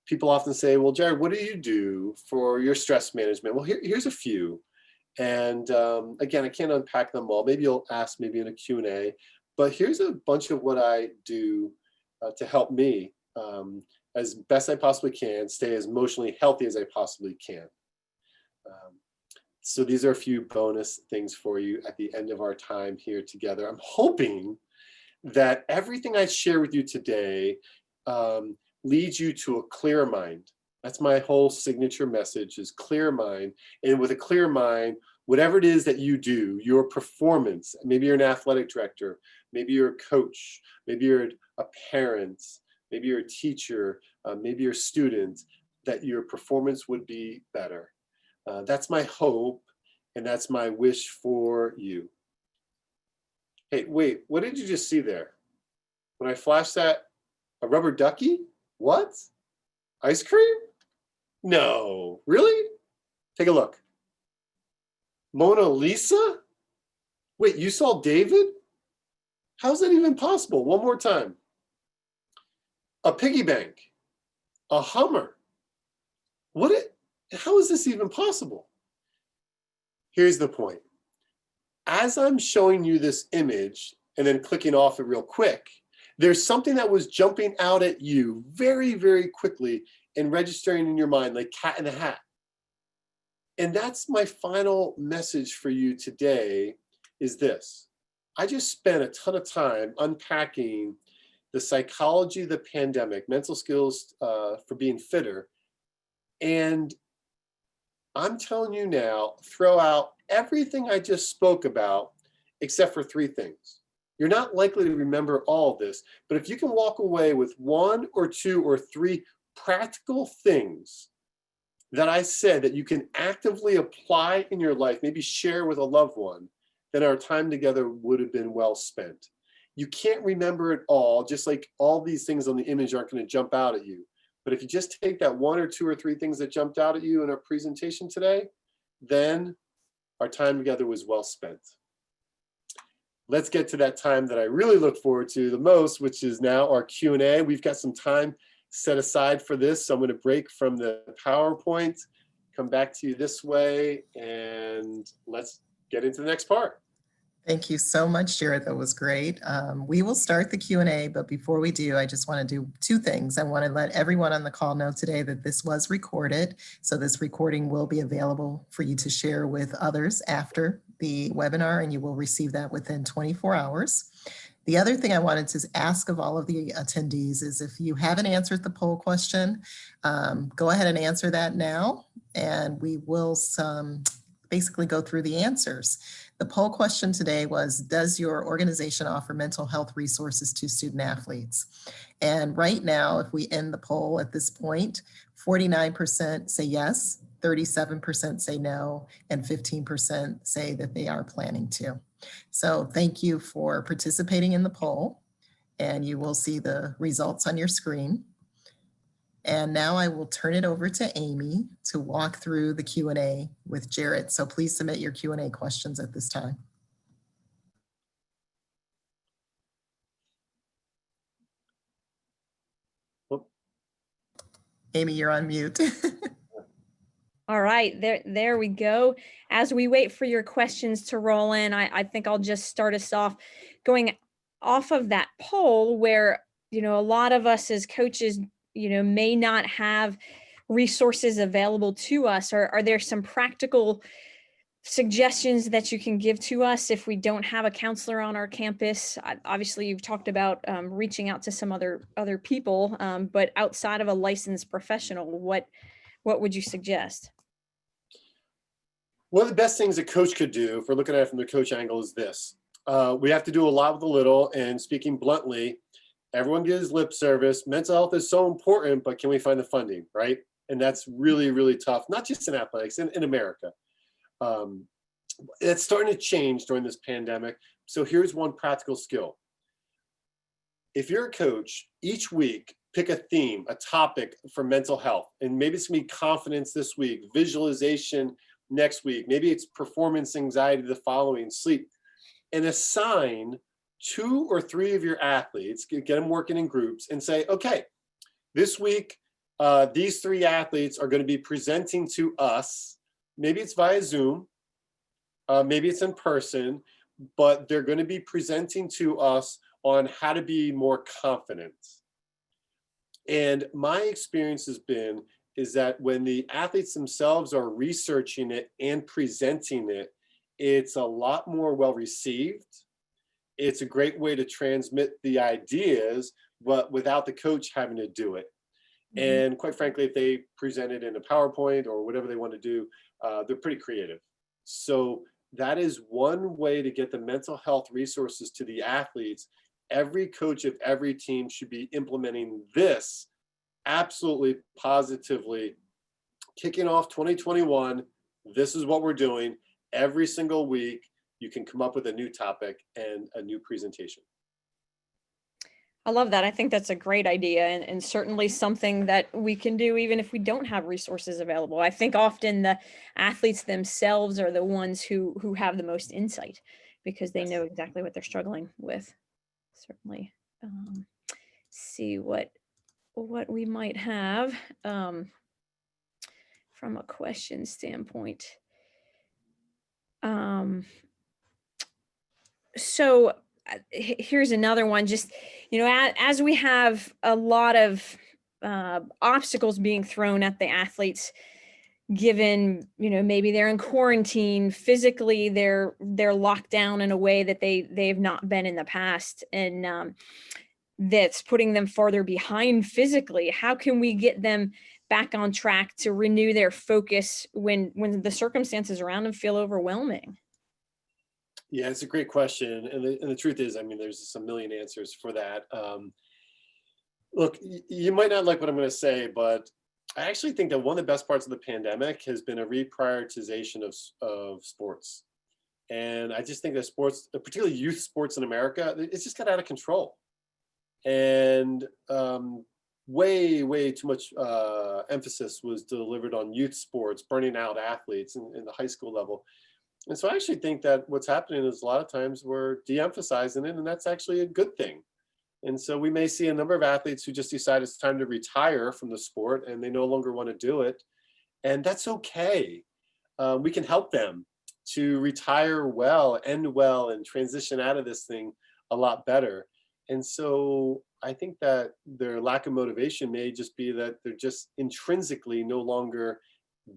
people often say, well, Jarrod, what do you do for your stress management? Well, here's a few. And again, I can't unpack them all. Maybe you'll ask maybe in a Q&A. But here's a bunch of what I do to help me as best I possibly can, stay as emotionally healthy as I possibly can. So these are a few bonus things for you at the end of our time here together. I'm hoping that everything I share with you today leads you to a clear mind. That's my whole signature message, is clear mind. And with a clear mind, whatever it is that you do, your performance, maybe you're an athletic director, maybe you're a coach, maybe you're a parent, maybe you're a teacher, maybe you're a student, that your performance would be better. That's my hope, and that's my wish for you. Hey, wait, what did you just see there? When I flashed that, a rubber ducky? What? Ice cream? No, really? Take a look. Mona Lisa? Wait, you saw David? How's that even possible? One more time. A piggy bank, a Hummer. How is this even possible? Here's the point. As I'm showing you this image and then clicking off it real quick, there's something that was jumping out at you very, very quickly and registering in your mind like cat in a hat. And that's my final message for you today, is this. I just spent a ton of time unpacking the psychology of the pandemic, mental skills for being fitter. And I'm telling you now, throw out everything I just spoke about, except for 3 things. You're not likely to remember all of this, but if you can walk away with 1 or 2 or 3 practical things that I said that you can actively apply in your life, maybe share with a loved one, then our time together would have been well spent. You can't remember it all, just like all these things on the image aren't going to jump out at you. But if you just take that 1 or 2 or 3 things that jumped out at you in our presentation today, then our time together was well spent. Let's get to that time that I really look forward to the most, which is now our Q&A. We've got some time set aside for this, so I'm going to break from the PowerPoint, come back to you this way, and let's get into the next part. Thank you so much, Jarrod. That was great. We will start the Q&A, but before we do, I just want to do 2 things. I want to let everyone on the call know today that this was recorded. So this recording will be available for you to share with others after the webinar, and you will receive that within 24 hours. The other thing I wanted to ask of all of the attendees is if you haven't answered the poll question, go ahead and answer that now, and we will basically go through the answers. The poll question today was, does your organization offer mental health resources to student athletes? And right now, if we end the poll at this point, 49% say yes, 37% say no, and 15% say that they are planning to. So thank you for participating in the poll, and you will see the results on your screen. And now I will turn it over to Amy to walk through the Q&A with Jarrod. So please submit your Q&A questions at this time. Amy, you're on mute. All right, there we go. As we wait for your questions to roll in, I think I'll just start us off going off of that poll where, a lot of us as coaches, may not have resources available to us. Are there some practical suggestions that you can give to us if we don't have a counselor on our campus? Obviously, you've talked about reaching out to some other people, but outside of a licensed professional, what would you suggest? One of the best things a coach could do, if we're looking at it from the coach angle, is this. We have to do a lot with a little, and speaking bluntly, everyone gives lip service. Mental health is so important, but can we find the funding, right? And that's really, really tough, not just in athletics, in America. It's starting to change during this pandemic. So here's one practical skill. If you're a coach, each week, pick a theme, a topic for mental health. And maybe it's going to be confidence this week, visualization next week. Maybe it's performance anxiety the following, sleep. And assign 2 or 3 of your athletes, get them working in groups, and say, okay, this week, these 3 athletes are going to be presenting to us. Maybe it's via Zoom, maybe it's in person, but they're going to be presenting to us on how to be more confident. And my experience has been is that when the athletes themselves are researching it and presenting it, it's a lot more well received. It's a great way to transmit the ideas, but without the coach having to do it. Mm-hmm. And quite frankly, if they present it in a PowerPoint or whatever they want to do, they're pretty creative. So that is one way to get the mental health resources to the athletes. Every coach of every team should be implementing this absolutely positively. Kicking off 2021, this is what we're doing. Every single week, you can come up with a new topic and a new presentation. I love that. I think that's a great idea, and certainly something that we can do even if we don't have resources available. I think often the athletes themselves are the ones who have the most insight because they know exactly what they're struggling with. Certainly. See what we might have from a question standpoint. So here's another one. Just, as we have a lot of obstacles being thrown at the athletes, given, maybe they're in quarantine, physically they're locked down in a way that they've not been in the past, and that's putting them farther behind physically. How can we get them back on track to renew their focus when the circumstances around them feel overwhelming? Yeah, it's a great question. And the truth is, I mean, there's just a million answers for that. Look, you might not like what I'm going to say, but I actually think that one of the best parts of the pandemic has been a reprioritization of sports. And I just think that sports, particularly youth sports in America, it's just got out of control. And way too much emphasis was delivered on youth sports, burning out athletes in the high school level. And so I actually think that what's happening is a lot of times we're de-emphasizing it, and that's actually a good thing. And so we may see a number of athletes who just decide it's time to retire from the sport and they no longer want to do it. And that's okay. We can help them to retire well, end well, and transition out of this thing a lot better. And so I think that their lack of motivation may just be that they're just intrinsically no longer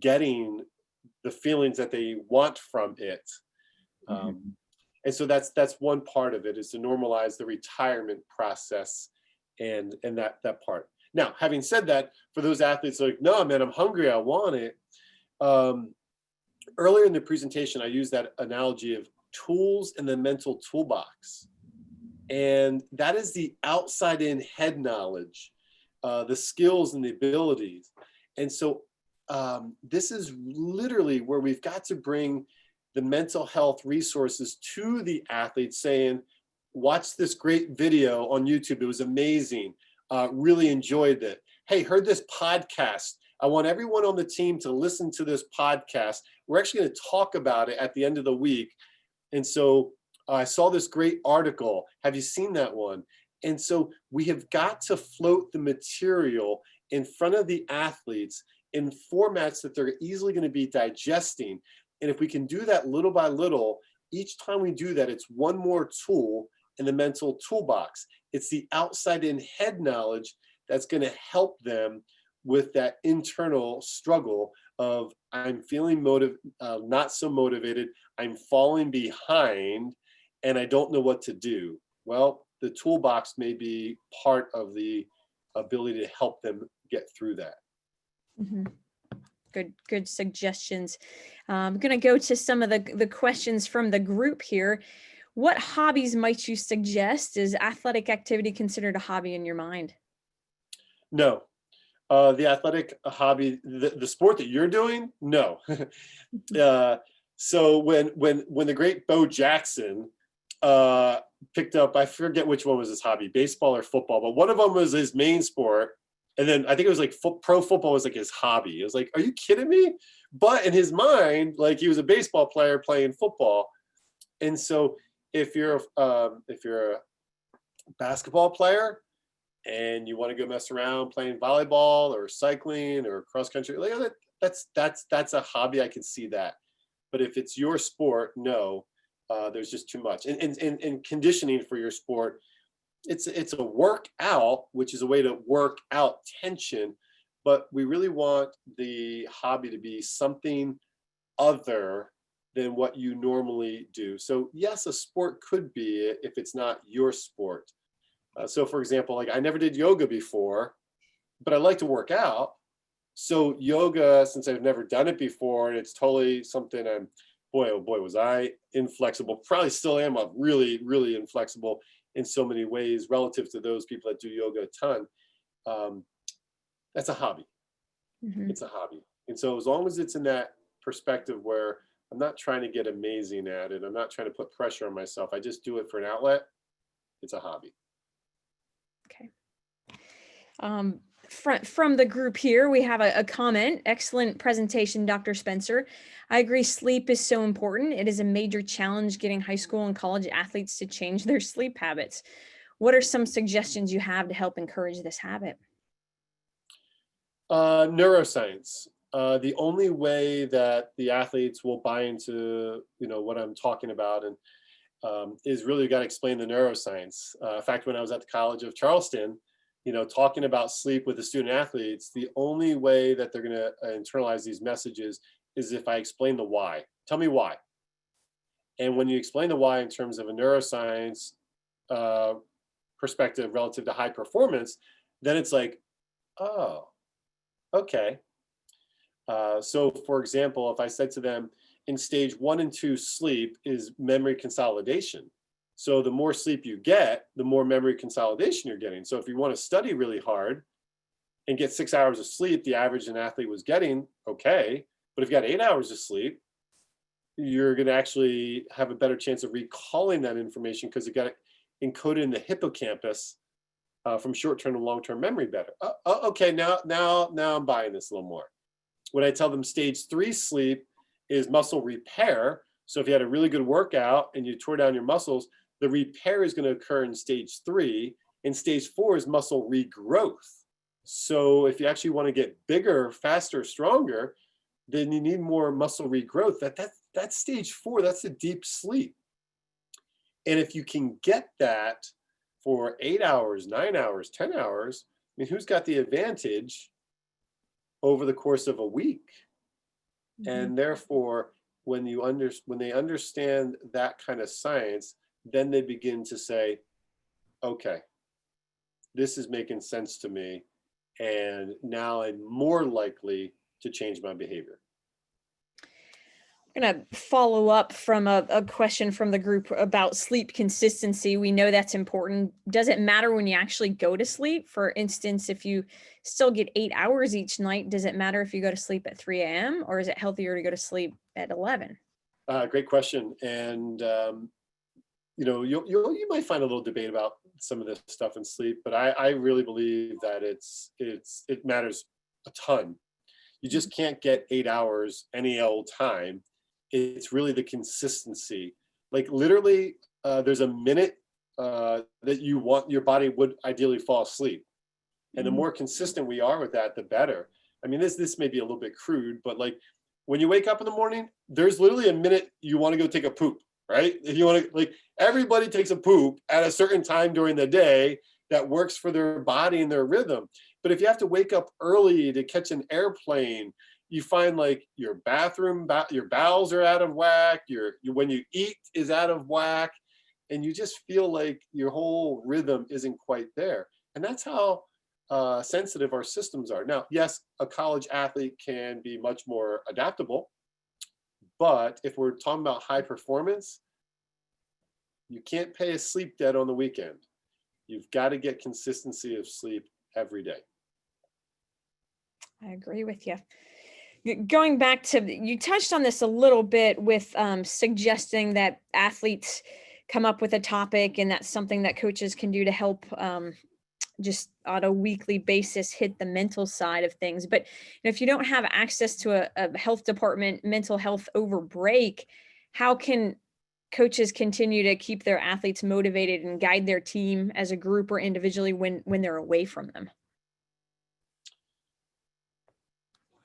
getting the feelings that they want from it. And so that's one part of it, is to normalize the retirement process and that part. Now, having said that, for those athletes like, no, man, I'm hungry, I want it. Earlier in the presentation, I used that analogy of tools in the mental toolbox. And that is the outside in head knowledge, the skills and the abilities. And so this is literally where we've got to bring the mental health resources to the athletes, saying, watch this great video on YouTube. It was amazing. Really enjoyed it. Hey, heard this podcast. I want everyone on the team to listen to this podcast. We're actually going to talk about it at the end of the week. And so I saw this great article. Have you seen that one? And so we have got to float the material in front of the athletes in formats that they're easily going to be digesting. And if we can do that little by little, each time we do that, it's one more tool in the mental toolbox. It's the outside in head knowledge that's going to help them with that internal struggle of, I'm feeling not so motivated, I'm falling behind, and I don't know what to do. Well, the toolbox may be part of the ability to help them get through that. Mm-hmm. Good suggestions. I'm going to go to some of the questions from the group here. What hobbies might you suggest? Is athletic activity considered a hobby in your mind? No. The athletic hobby, the sport that you're doing, no. So when the great Bo Jackson picked up, I forget which one was his hobby, baseball or football, but one of them was his main sport. And then I think it was like pro football was like his hobby. It was like, are you kidding me? But in his mind, like, he was a baseball player playing football. And so if you're a basketball player and you want to go mess around playing volleyball or cycling or cross country, like, that's a hobby. I can see that. But if it's your sport, no, there's just too much. And conditioning for your sport, it's a workout, which is a way to work out tension, but we really want the hobby to be something other than what you normally do. So yes, a sport could be if it's not your sport. So for example, like, I never did yoga before, but I like to work out. So yoga, since I've never done it before, and it's totally something oh boy, was I inflexible. Probably still am. I'm really, really inflexible in so many ways relative to those people that do yoga a ton. That's a hobby. Mm-hmm. It's a hobby. And so as long as it's in that perspective where I'm not trying to get amazing at it, I'm not trying to put pressure on myself, I just do it for an outlet, it's a hobby. Okay. From the group here, we have a comment. Excellent presentation, Dr. Spencer. I agree, sleep is so important. It is a major challenge getting high school and college athletes to change their sleep habits. What are some suggestions you have to help encourage this habit? Neuroscience. The only way that the athletes will buy into, what I'm talking about, and is really, you got to explain the neuroscience. In fact, when I was at the College of Charleston, talking about sleep with the student athletes, the only way that they're going to internalize these messages is if I explain the why. Tell me why. And when you explain the why in terms of a neuroscience perspective relative to high performance, then it's like, oh, Okay. So for example, if I said to them, in stage 1 and 2 sleep is memory consolidation. So the more sleep you get, the more memory consolidation you're getting. So if you want to study really hard and get 6 hours of sleep, the average an athlete was getting, okay. But if you got 8 hours of sleep, you're going to actually have a better chance of recalling that information because you got it encoded in the hippocampus from short-term to long-term memory better. Okay, now I'm buying this a little more. When I tell them stage 3 sleep is muscle repair, so if you had a really good workout and you tore down your muscles, the repair is going to occur in stage 3, and stage 4 is muscle regrowth. So if you actually want to get bigger, faster, stronger, then you need more muscle regrowth. That's stage 4. That's a deep sleep. And if you can get that for 8 hours, 9 hours, 10 hours, I mean, who's got the advantage over the course of a week? Mm-hmm. And therefore, when they understand that kind of science, then they begin to say, okay, this is making sense to me. And now I'm more likely to change my behavior. I'm going to follow up from a question from the group about sleep consistency. We know that's important. Does it matter when you actually go to sleep? For instance, if you still get 8 hours each night, does it matter if you go to sleep at 3 a.m. or is it healthier to go to sleep at 11? Great question. And, you might find a little debate about some of this stuff in sleep, but I really believe that it matters a ton. You just can't get 8 hours any old time. It's really the consistency. Like literally, there's a minute that you want your body would ideally fall asleep, and the more consistent we are with that, the better. I mean, this may be a little bit crude, but like when you wake up in the morning, there's literally a minute you want to go take a poop, right? If you want to, like, everybody takes a poop at a certain time during the day that works for their body and their rhythm. But if you have to wake up early to catch an airplane, you find like your your bowels are out of whack, when you eat is out of whack, and you just feel like your whole rhythm isn't quite there. And that's how sensitive our systems are. Now, yes, a college athlete can be much more adaptable, but if we're talking about high performance, you can't pay a sleep debt on the weekend. You've got to get consistency of sleep every day. I agree with you. Going back to, you touched on this a little bit with suggesting that athletes come up with a topic, and that's something that coaches can do to help just on a weekly basis hit the mental side of things. But if you don't have access to a health department, mental health over break, how can coaches continue to keep their athletes motivated and guide their team as a group or individually when they're away from them?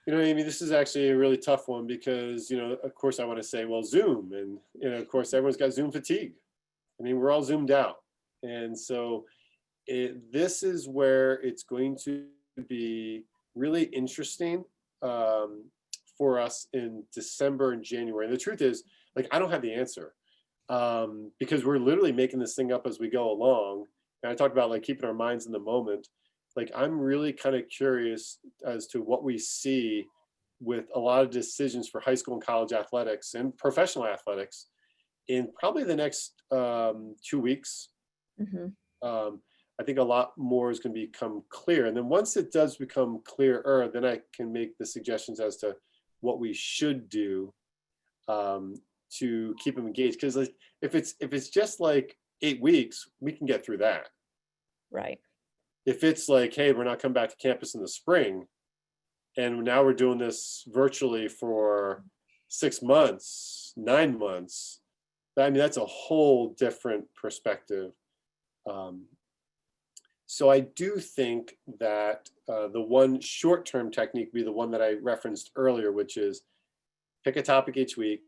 Amy, this is actually a really tough one because, of course I want to say, well, Zoom, and, of course everyone's got Zoom fatigue. I mean, we're all Zoomed out. And so this is where it's going to be really interesting for us in December and January. And the truth is, like, I don't have the answer because we're literally making this thing up as we go along. And I talked about like keeping our minds in the moment. Like, I'm really kind of curious as to what we see with a lot of decisions for high school and college athletics and professional athletics in probably the next 2 weeks. Mm-hmm. I think a lot more is going to become clear. And then once it does become clearer, then I can make the suggestions as to what we should do to keep them engaged. Because like, if it's just like 8 weeks, we can get through that. Right. If it's like, hey, we're not coming back to campus in the spring, and now we're doing this virtually for 6 months, 9 months, I mean, that's a whole different perspective. So I do think that the one short-term technique would be the one that I referenced earlier, which is pick a topic each week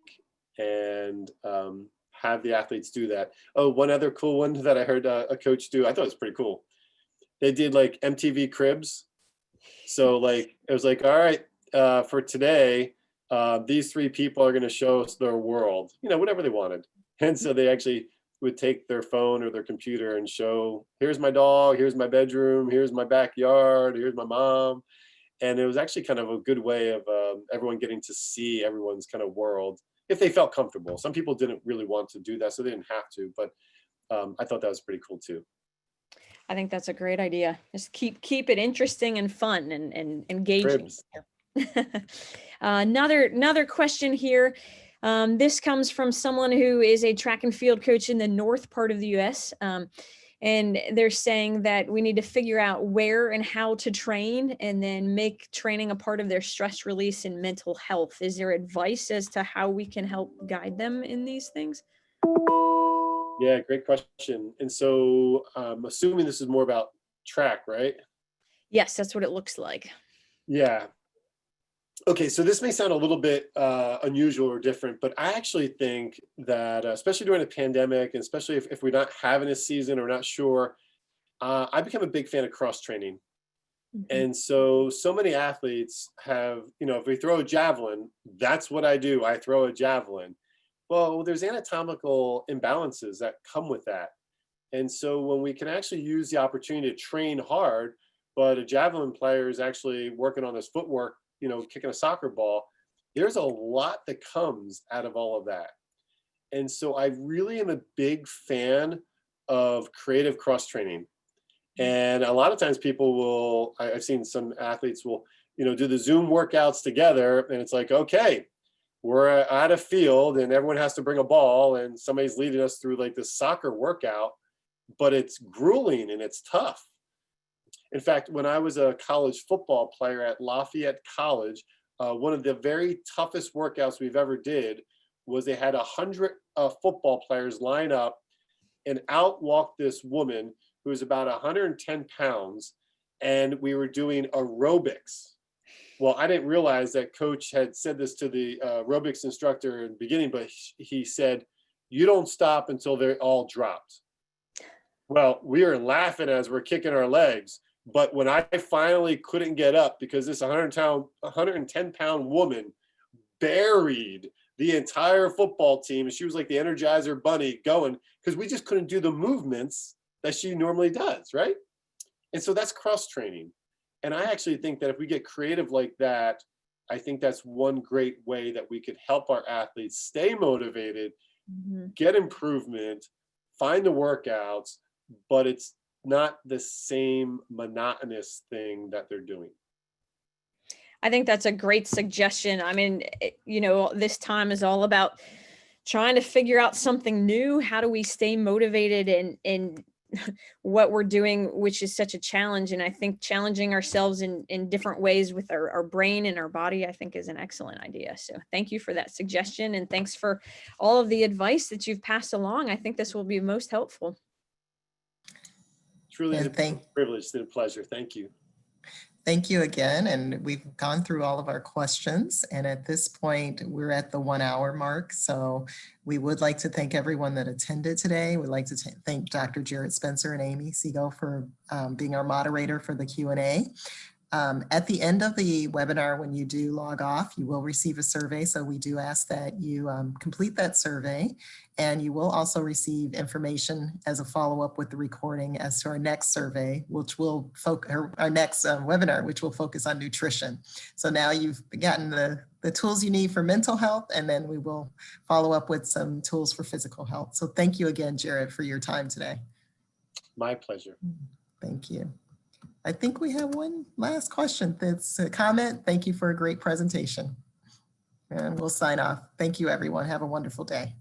and have the athletes do that. Oh, one other cool one that I heard a coach do, I thought it was pretty cool. They did like MTV Cribs. So like, it was like, all right, for today, these 3 people are going to show us their world, whatever they wanted. And so they actually would take their phone or their computer and show, here's my dog, here's my bedroom, here's my backyard, here's my mom. And it was actually kind of a good way of everyone getting to see everyone's kind of world if they felt comfortable. Some people didn't really want to do that, so they didn't have to, but I thought that was pretty cool too. I think that's a great idea. Just keep it interesting and fun and engaging. Another question here. This comes from someone who is a track and field coach in the north part of the U.S. And they're saying that we need to figure out where and how to train and then make training a part of their stress release and mental health. Is there advice as to how we can help guide them in these things? Yeah, great question. And so I'm assuming this is more about track, right? Yes, that's what it looks like. Yeah. Okay, so this may sound a little bit unusual or different, but I actually think that, especially during a pandemic, and especially if we're not having a season or not sure, I become a big fan of cross training. And so many athletes have, if we throw a javelin, that's what I do. I throw a javelin. Well, there's anatomical imbalances that come with that. And so when we can actually use the opportunity to train hard, but a javelin player is actually working on his footwork, kicking a soccer ball, there's a lot that comes out of all of that. And so I really am a big fan of creative cross training. And a lot of times I've seen some athletes will, do the Zoom workouts together, and it's like, okay, we're at a field and everyone has to bring a ball and somebody's leading us through like this soccer workout, but it's grueling and it's tough. In fact, when I was a college football player at Lafayette College, one of the very toughest workouts we've ever did was they had 100 football players line up and out walk this woman who was about 110 pounds, and we were doing aerobics. Well, I didn't realize that coach had said this to the aerobics instructor in the beginning, but he said, you don't stop until they're all dropped. Well, we were laughing as we're kicking our legs. But when I finally couldn't get up because this 110-pound woman buried the entire football team, and she was like the Energizer Bunny going, because we just couldn't do the movements that she normally does, right? And so that's cross training. And I actually think that if we get creative like that, I think that's one great way that we could help our athletes stay motivated, get improvement, find the workouts, but it's not the same monotonous thing that they're doing. I think that's a great suggestion. I mean, this time is all about trying to figure out something new. How do we stay motivated in what we're doing, which is such a challenge. And I think challenging ourselves in different ways with our brain and our body, I think is an excellent idea. So thank you for that suggestion. And thanks for all of the advice that you've passed along. I think this will be most helpful. Truly a privilege and a pleasure. Thank you. Thank you again. And we've gone through all of our questions. And at this point, we're at the 1 hour mark. So we would like to thank everyone that attended today. We'd like to thank Dr. Jarrod Spencer and Amy Siegel for being our moderator for the Q&A. At the end of the webinar, when you do log off, you will receive a survey. So we do ask that you complete that survey, and you will also receive information as a follow-up with the recording as to our next survey, which will our next webinar, which will focus on nutrition. So now you've gotten the tools you need for mental health, and then we will follow up with some tools for physical health. So thank you again, Jarrod, for your time today. My pleasure. Thank you. I think we have one last question. That's a comment. Thank you for a great presentation. And we'll sign off. Thank you, everyone. Have a wonderful day.